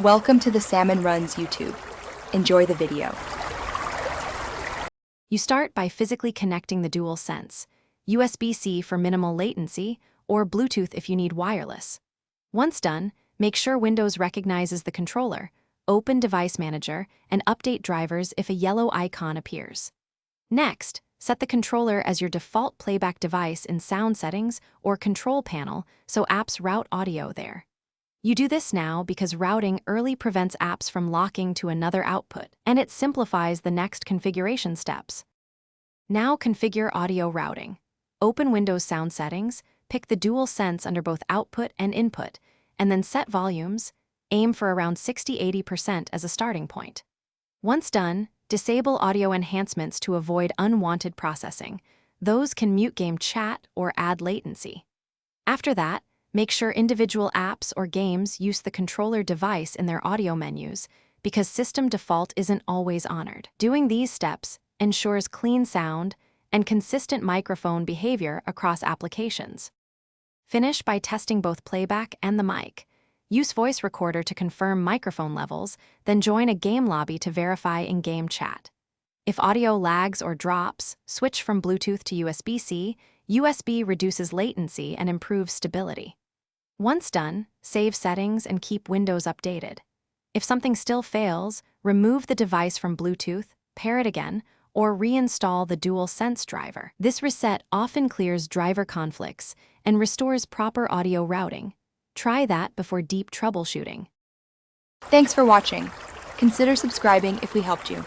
Welcome to the Salmon Runs YouTube. Enjoy the video. You start by physically connecting the DualSense, USB-C for minimal latency, or Bluetooth if you need wireless. Once done, make sure Windows recognizes the controller, open Device Manager, and update drivers if a yellow icon appears. Next, set the controller as your default playback device in Sound Settings or Control Panel so apps route audio there. You do this now because routing early prevents apps from locking to another output, and it simplifies the next configuration steps. Now configure audio routing. Open Windows Sound Settings, pick the DualSense under both output and input, and then set volumes. Aim for around 60–80% as a starting point. Once done, disable audio enhancements to avoid unwanted processing. Those can mute game chat or add latency. After that, make sure individual apps or games use the controller device in their audio menus because system default isn't always honored. Doing these steps ensures clean sound and consistent microphone behavior across applications. Finish by testing both playback and the mic. Use Voice Recorder to confirm microphone levels, then join a game lobby to verify in-game chat. If audio lags or drops, switch from Bluetooth to USB-C. USB reduces latency and improves stability. Once done, save settings and keep Windows updated. If something still fails, remove the device from Bluetooth, pair it again, or reinstall the DualSense driver. This reset often clears driver conflicts and restores proper audio routing. Try that before deep troubleshooting. Thanks for watching. Consider subscribing if we helped you.